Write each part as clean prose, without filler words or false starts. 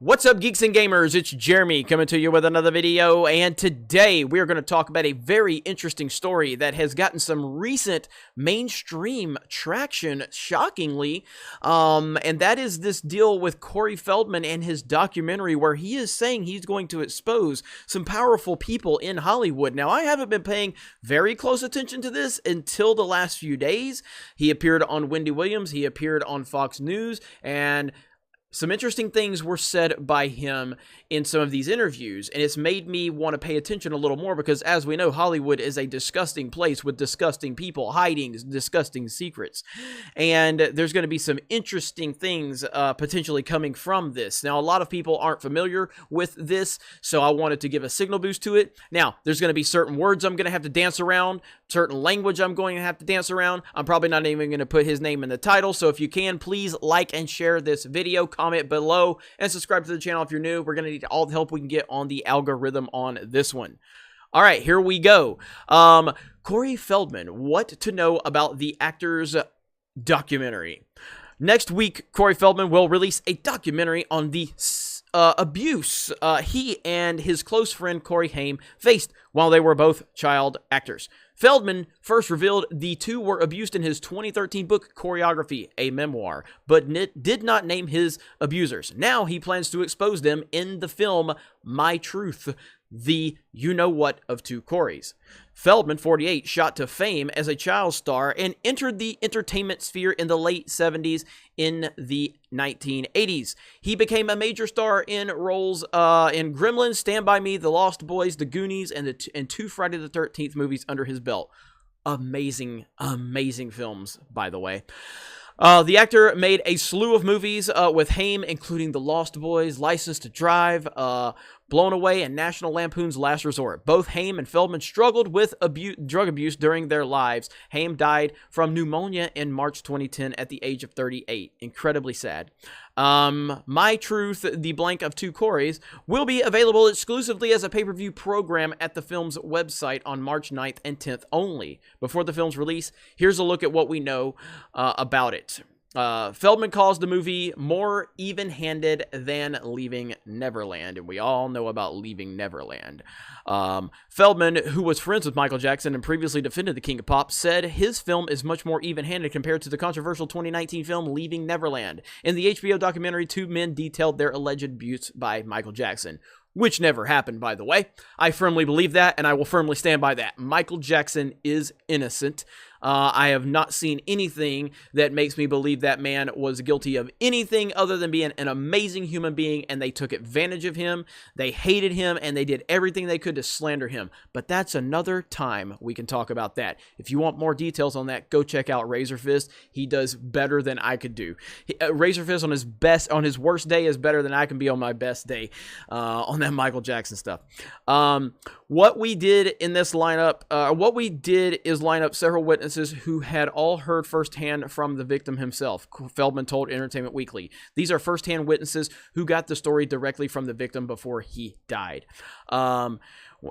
What's up, geeks and gamers? It's Jeremy coming to you with another video, and today we're going to talk about a very interesting story that has gotten some recent mainstream traction, shockingly, and that is this deal with Corey Feldman and his documentary where he is saying he's going to expose some powerful people in Hollywood. Now, I haven't been paying very close attention to this until the last few days. He appeared on Wendy Williams, he appeared on Fox News, and some interesting things were said by him in some of these interviews, and it's made me want to pay attention a little more because, as we know, Hollywood is a disgusting place with disgusting people hiding disgusting secrets, and there's going to be some interesting things potentially coming from this. Now, a lot of people aren't familiar with this, so I wanted to give a signal boost to it. Now, there's going to be certain words I'm going to have to dance around, certain language I'm going to have to dance around. I'm probably not even going to put his name in the title, so if you can, please like and share this video, comment below, and subscribe to the channel if you're new. We're going to need all the help we can get on the algorithm on this one. All right, here we go. Corey Feldman, what to know about the actor's documentary. Next week, Corey Feldman will release a documentary on the abuse he and his close friend Corey Haim faced while they were both child actors. Feldman first revealed the two were abused in his 2013 book, Choreography, a memoir, but did not name his abusers. Now he plans to expose them in the film My Truth, the you-know-what of two Coreys. Feldman, 48, shot to fame as a child star and entered the entertainment sphere in the late 70s in the 1980s. He became a major star in roles in Gremlins, Stand By Me, The Lost Boys, The Goonies, and two Friday the 13th movies under his belt. Amazing, amazing films, by the way. The actor made a slew of movies with Haim, including The Lost Boys, License to Drive, Blown Away, and National Lampoon's Last Resort. Both Haim and Feldman struggled with drug abuse during their lives. Haim died from pneumonia in March 2010 at the age of 38. Incredibly sad. My Truth, the blank of two Coreys, will be available exclusively as a pay-per-view program at the film's website on March 9th and 10th only. Before the film's release, here's a look at what we know about it. Feldman calls the movie more even-handed than Leaving Neverland, and we all know about Leaving Neverland. Feldman, who was friends with Michael Jackson and previously defended the King of Pop, said his film is much more even-handed compared to the controversial 2019 film Leaving Neverland. In the HBO documentary, two men detailed their alleged abuse by Michael Jackson, which never happened, by the way. I firmly believe that, and I will firmly stand by that. Michael Jackson is innocent. I have not seen anything that makes me believe that man was guilty of anything other than being an amazing human being, and they took advantage of him, they hated him, and they did everything they could to slander him. But that's another time we can talk about that. If you want more details on that, go check out Razor Fist. He does better than I could do. Razor Fist on his worst day is better than I can be on my best day on that Michael Jackson stuff. What we did in this lineup, is line up several witnesses who had all heard firsthand from the victim himself, Feldman told Entertainment Weekly. These are firsthand witnesses who got the story directly from the victim before he died. And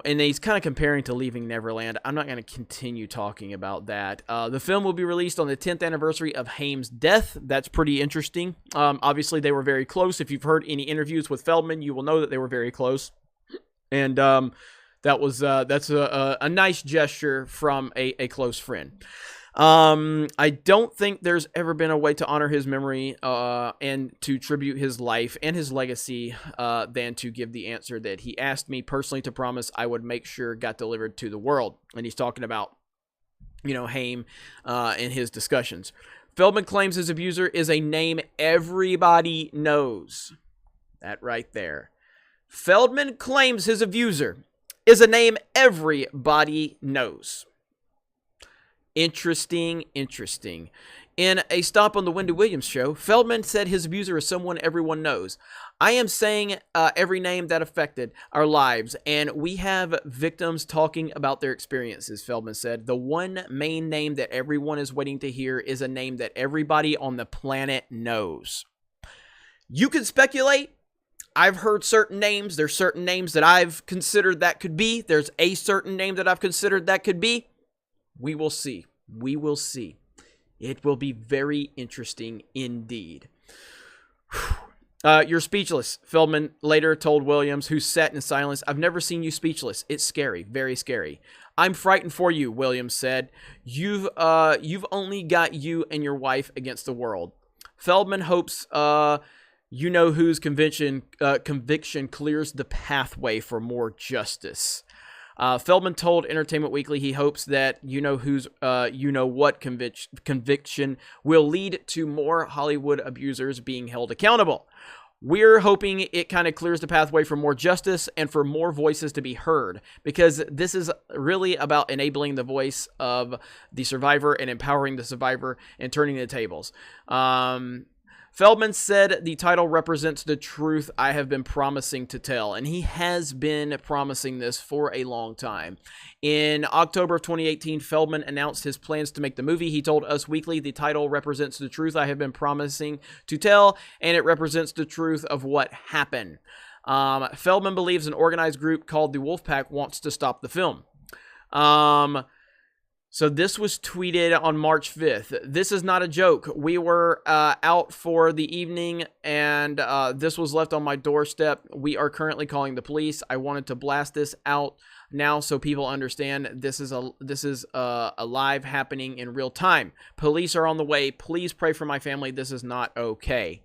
he's kind of comparing to Leaving Neverland. I'm not going to continue talking about that. The film will be released on the 10th anniversary of Haim's death. That's pretty interesting. Obviously, they were very close. If you've heard any interviews with Feldman, you will know that they were very close. And that's a nice gesture from a close friend. I don't think there's ever been a way to honor his memory and to tribute his life and his legacy than to give the answer that he asked me personally to promise I would make sure got delivered to the world. And he's talking about, Haim in his discussions. Feldman claims his abuser is a name everybody knows. That right there. Feldman claims his abuser is a name everybody knows. Interesting. In a stop on the Wendy Williams show, Feldman said his abuser is someone everyone knows. I am saying every name that affected our lives, and we have victims talking about their experiences, Feldman said. The one main name that everyone is waiting to hear is a name that everybody on the planet knows. You can speculate. I've heard certain names. There's certain names that I've considered that could be. There's a certain name that I've considered that could be. We will see. We will see. It will be very interesting indeed. You're speechless, Feldman later told Williams, who sat in silence. I've never seen you speechless. It's scary, very scary. I'm frightened for you, Williams said. You've only got you and your wife against the world. Feldman hopes you know whose conviction clears the pathway for more justice. Feldman told Entertainment Weekly he hopes that you know what conviction will lead to more Hollywood abusers being held accountable. We're hoping it kind of clears the pathway for more justice and for more voices to be heard, because this is really about enabling the voice of the survivor and empowering the survivor and turning the tables. Feldman said the title represents the truth I have been promising to tell, and he has been promising this for a long time. In October of 2018, Feldman announced his plans to make the movie. He told Us Weekly, the title represents the truth I have been promising to tell, and it represents the truth of what happened. Feldman believes an organized group called the Wolfpack wants to stop the film. So this was tweeted on March 5th. This is not a joke. We were out for the evening, and this was left on my doorstep. We are currently calling the police. I wanted to blast this out now so people understand this is a live happening in real time. Police are on the way. Please pray for my family. This is not okay.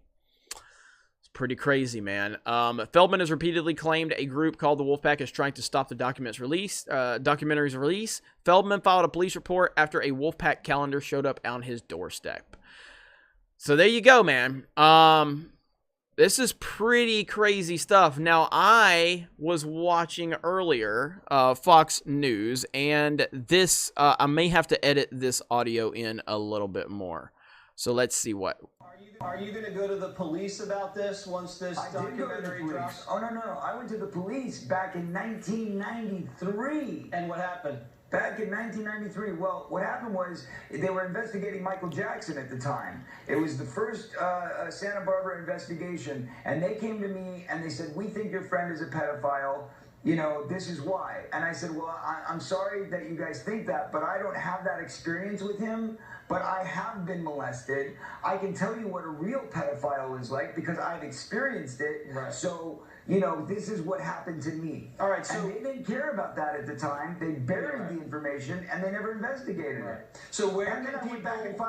Pretty crazy, man. Feldman has repeatedly claimed a group called the Wolfpack is trying to stop the documentary's release. Feldman filed a police report after a Wolfpack calendar showed up on his doorstep. So there you go, man. This is pretty crazy stuff. Now, I was watching earlier Fox News, and this I may have to edit this audio in a little bit more. So let's see what. Are you going to go to the police about this once this documentary drops? Oh, no. I went to the police back in 1993. And what happened? Back in 1993, well, what happened was they were investigating Michael Jackson at the time. It was the first Santa Barbara investigation, and they came to me and they said, we think your friend is a pedophile. You know, this is why. And I said, well, I'm sorry that you guys think that, but I don't have that experience with him. But I have been molested. I can tell you what a real pedophile is like because I've experienced it. Right. So, you know, this is what happened to me. All right, so and they didn't care about that at the time. They buried the information and they never investigated it. So where and then can I went back and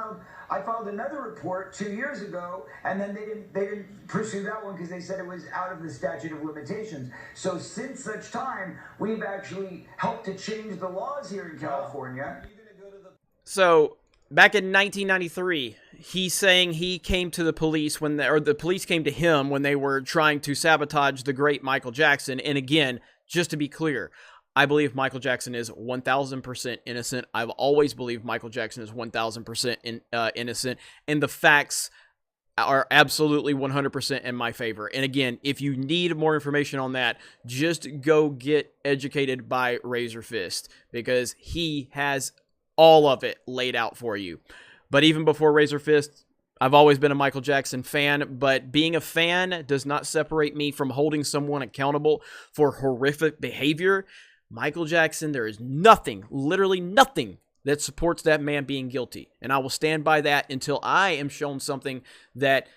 I filed another report 2 years ago, and then they didn't pursue that one because they said it was out of the statute of limitations. So since such time, we've actually helped to change the laws here in California. So back in 1993, he's saying he came to the police or the police came to him when they were trying to sabotage the great Michael Jackson. And again, just to be clear, I believe Michael Jackson is 1,000% innocent. I've always believed Michael Jackson is 1,000% innocent. And the facts are absolutely 100% in my favor. And again, if you need more information on that, just go get educated by Razor Fist, because he has all of it laid out for you. But even before Razor Fist, I've always been a Michael Jackson fan, but being a fan does not separate me from holding someone accountable for horrific behavior. Michael Jackson, there is nothing, literally nothing, that supports that man being guilty. And I will stand by that until I am shown something that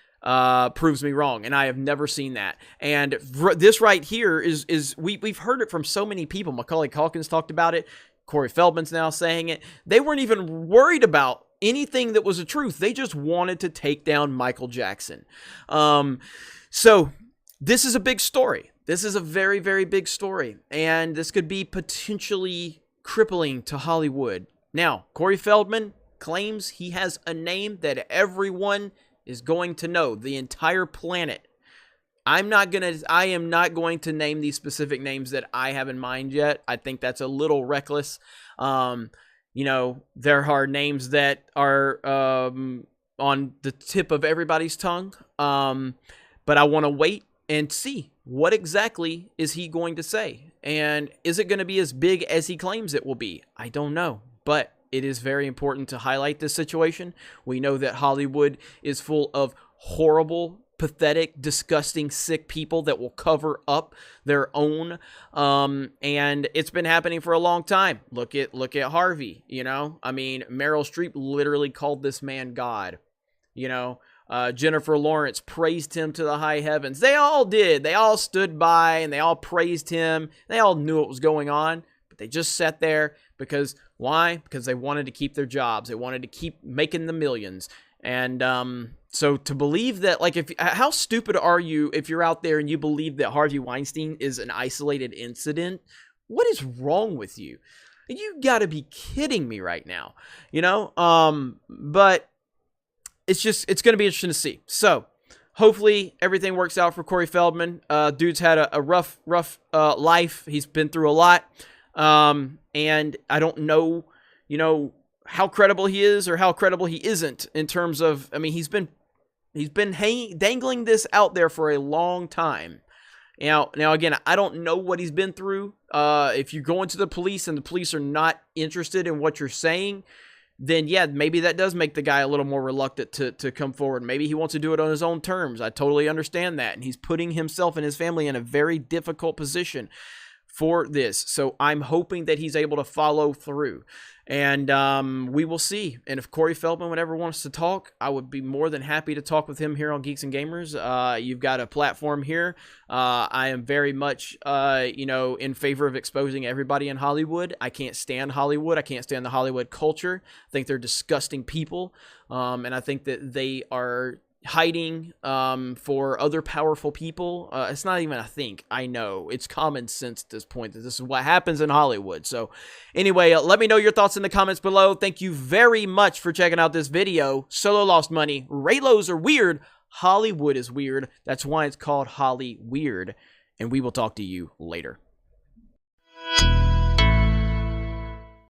proves me wrong. And I have never seen that. And this right here is we've heard it from so many people. Macaulay Culkin's talked about it. Corey Feldman's now saying it. They weren't even worried about anything that was the truth. They just wanted to take down Michael Jackson. So this is a big story. This is a very, very big story. And this could be potentially crippling to Hollywood. Now, Corey Feldman claims he has a name that everyone is going to know, the entire planet. I am not going to name these specific names that I have in mind yet. I think that's a little reckless. You know, there are names that are on the tip of everybody's tongue. But I want to wait and see what exactly is he going to say. And is it going to be as big as he claims it will be? I don't know. But it is very important to highlight this situation. We know that Hollywood is full of horrible, pathetic, disgusting, sick people that will cover up their own. And it's been happening for a long time. Look at Harvey, you know? I mean, Meryl Streep literally called this man God, you know? Jennifer Lawrence praised him to the high heavens. They all did. They all stood by and they all praised him. They all knew what was going on, but they just sat there because why? Because they wanted to keep their jobs. They wanted to keep making the millions. And so to believe that, like, how stupid are you if you're out there and you believe that Harvey Weinstein is an isolated incident? What is wrong with you? You got to be kidding me right now, you know? But it's going to be interesting to see. So hopefully everything works out for Corey Feldman. Dude's had a rough life. He's been through a lot. And I don't know, you know, how credible he is or how credible he isn't in terms of, I mean, he's been dangling this out there for a long time. Now again, I don't know what he's been through. If you're going to the police and the police are not interested in what you're saying, then yeah, maybe that does make the guy a little more reluctant to come forward. Maybe he wants to do it on his own terms. I totally understand that. And he's putting himself and his family in a very difficult position for this. So I'm hoping that he's able to follow through. And we will see. And if Corey Feldman would ever want us to talk, I would be more than happy to talk with him here on Geeks and Gamers. You've got a platform here. I am very much, you know, in favor of exposing everybody in Hollywood. I can't stand Hollywood. I can't stand the Hollywood culture. I think they're disgusting people. And I think that they are hiding for other powerful people. It's not even a think. I know. It's common sense at this point that this is what happens in Hollywood. So anyway, let me know your thoughts in the comments below. Thank you very much for checking out this video. Solo lost money. Raylos are weird. Hollywood is weird. That's why it's called Holly Weird. And we will talk to you later.